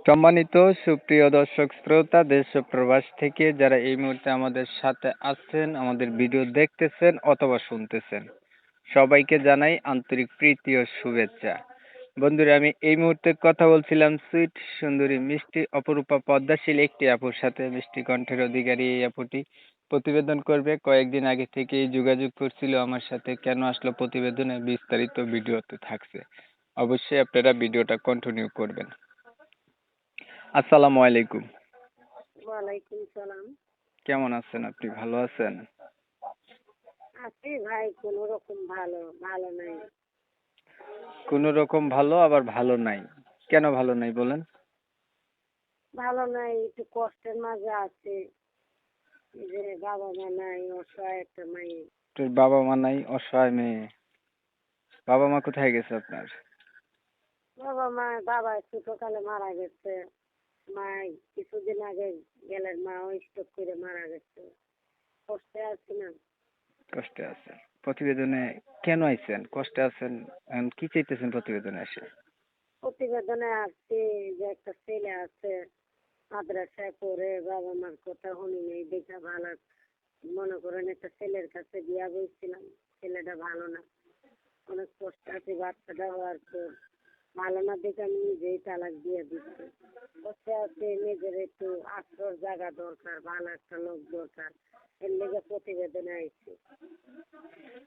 সম্মানিত সুপ্রিয় দর্শক শ্রোতা দেশ ও প্রবাস থেকে যারা এই মুহূর্তে আমাদের সাথে আছেন, আমাদের ভিডিও দেখতেছেন অথবা শুনতেছেন, সবাইকে জানাই আন্তরিক প্রীতি ও শুভেচ্ছা। বন্ধুরা, আমি এই মুহূর্তে কথা বলছিলাম সুইট সুন্দরী মিষ্টি অপরূপা পদ্মাশীল একটি আপুর সাথে। মিষ্টি কণ্ঠের অধিকারী এই আপুটি প্রতিবেদন করবে। কয়েকদিন আগে থেকেই যোগাযোগ করছিল আমার সাথে। কেন আসলো প্রতিবেদনে, বিস্তারিত ভিডিওতে থাকছে। অবশ্যই আপনারা ভিডিওটা কন্টিনিউ করবেন। আসসালামু আলাইকুম। ওয়ালাইকুম সালাম। কেমন আছেন আপনি? ভালো আছেন? আছি ভাই, কোনো রকম ভালো ভালো নাই। কোনো রকম ভালো, আবার ভালো নাই। কেন ভালো নাই বলেন? ভালো নাই, একটু কষ্টের মাঝে আছে। যে বাবা মা নাই, অসহায় একটা মেয়ে। তোর বাবা মা নাই, অসহায় মেয়ে। বাবা মা কোথায় গেছে আপনার? বাবা ছোটকালে মারা গেছে। মা কিছুদিন আগে গেলেন, মা স্ট্রোক করে মারা গেছে। কষ্টে আছি না। কষ্টে আছেন। প্রতিবেদনে কেন আইছেন? কষ্টে আছেন, এখন কি চাইতেছেন প্রতিবেদনে এসে? প্রতিবেদনে আসছি যে একটা ছেলে আছে, মাদ্রাসায় পড়ে, বাবা মার কথা শুনি নেই, দেখা ভালো। মনে করেন একটা ছেলের কাছে বিয়া বলছিলাম, ছেলেটা ভালো না, অনেক কষ্ট আছে। বাচ্চাটা হওয়ার পর ভালো না দেখে আমি নিজেই তালাক দিয়ে দিচ্ছি। কষ্টে আছে, নিজের একটু আশ্রয় জায়গা দরকার, ভালো একটা লোক দরকার, এর লেগে প্রতিবেদনে আইছি।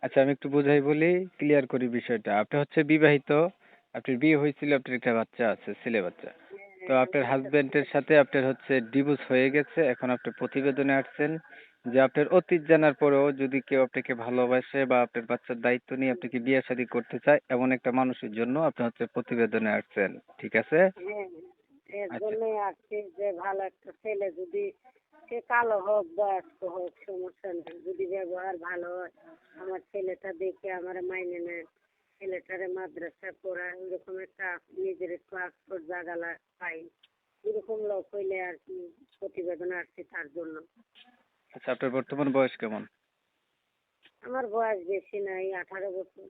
আচ্ছা, আমি একটু বুঝাই বলি, ক্লিয়ার করি বিষয়টা। আপনি হচ্ছে বিবাহিত, আপনার বিয়ে হয়েছিল, আপনার একটা বাচ্চা আছে, ছেলে বাচ্চা। তো আপনার হাজবেন্ডের সাথে আপনার হচ্ছে ডিভোর্স হয়ে গেছে। এখন আপনি প্রতিবেদনে আসছেন যে আপনার অতীত জানার পরেও যদি কেউ আপনাকে ভালোবাসে বা আপনার বাচ্চার দায়িত্ব নিয়ে আপনাকে বিয়ে শাদী করতে চায়, এমন একটা মানুষের জন্য আপনি হচ্ছে প্রতিবেদনে আসছেন। ঠিক আছে? হ্যাঁ, এর আচ্ছা। জন্যই আসছি যে ভালো একটা ছেলে, যদি সে কালো হোক বয়স্ক হোক সমস্যা নেই, যদি ব্যবহার ভালো হয়, আমার ছেলেটা দেখে আমার মাইনে নেয়, ছেলেটারে মাদ্রাসা পড়ায়, ওইরকম একটা নিজের একটু আশ্রয় জায়গা পাই, এরকম লোক হইলে আর কি প্রতিবেদন আসছি তার জন্য। আচ্ছা, আপনার বর্তমান বয়স কেমন? আমার বয়স বেশি নাই, 18 বছর।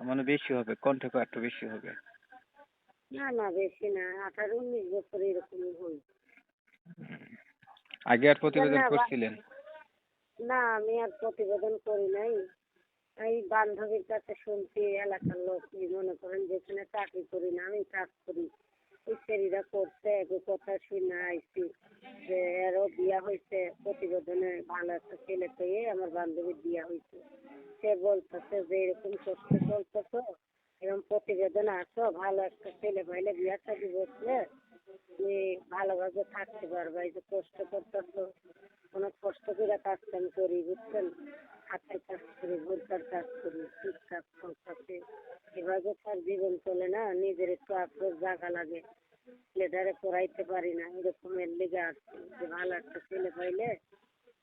মানে বেশি হবে, কণ্ঠে একটু বেশি হবে। না না, বেশি না, 18-19 বছর এরকমই হই। আগে আর প্রতিবেদন করছিলেন? না, আমি আর প্রতিবেদন করি নাই। এই বান্ধবীর কাছে শুনছি, এলাকার লোক মনে করেন যেখানে চাকরি করি না, আমি কাজ করি, ওই ছেলেরা করছে, একই কথা শুনে আইছি যে এরও বিয়া হয়েছে, প্রতিবেদনে ভালো একটা ছেলে পেয়ে আমার বান্ধবীর বিয়া হয়েছে। সে বলতেছে যে এরকম কষ্ট চলতেছো, এরকম প্রতিবেদন আসো, ভালো একটা ছেলে পাইলে বিয়া শাদী বসলে তুমি ভালোভাবে থাকতে পারবা। এই যে কষ্ট করতেছো, অনেক কষ্ট করে কাজ কাম করি, বুঝছেন, হাতের কাজ করি, ভোরকার কাজ করি, টুকটাক চলতেছে, এভাবে তার জীবন চলে না, নিজের একটু আফসোস জায়গা লাগে, ছেলেটারে পড়াইতে পারি না, এরকমের লেগে আসছে যে ভালো একটা ছেলে পাইলে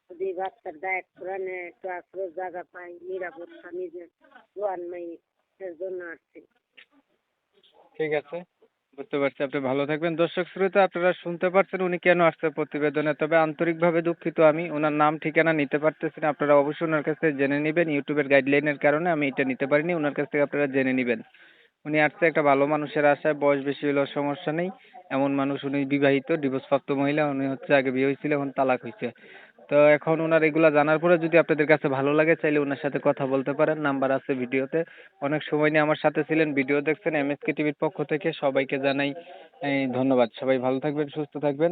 যদি বাচ্চার দায়িত্ব নেয়, একটু আশ্রয় জায়গা পাই, নিরাপত্তা নিজের জোয়ান মেয়ে, এর জন্য আসছি। ঠিক আছে, বুঝতে পারছি। আপনি ভালো থাকবেন। দর্শক শ্রোতা, আপনারা শুনতে পারছেন উনি কেন আসছে প্রতিবেদনে। তবে আন্তরিকভাবে দুঃখিত, আমি ওনার নাম ঠিকানা নিতে পারতেছি না। আপনারা অবশ্যই ওনার কাছ থেকে জেনে নেবেন। ইউটিউবের গাইডলাইনের কারণে আমি এটা নিতে পারিনি। ওনার কাছ থেকে আপনারা জেনে নেবেন। উনি আসছে একটা ভালো মানুষের আশায়। বয়স বেশি হলেও সমস্যা নেই, এমন মানুষ। উনি বিবাহিত, ডিভোর্সপ্রাপ্ত মহিলা। উনি হচ্ছে আগে বিয়ে হয়েছিল, এখন তালাক হয়েছে। তো এখন ওনার এগুলা জানার পরে যদি আপনাদের কাছে ভালো লাগে, চাইলে ওনার সাথে কথা বলতে পারেন। নাম্বার আছে ভিডিওতে। অনেক সময় নিয়ে আমার সাথে ছিলেন, ভিডিও দেখছেন। এমএসকে টিভির পক্ষ থেকে সবাইকে জানাই ধন্যবাদ। সবাই ভালো থাকবেন, সুস্থ থাকবেন।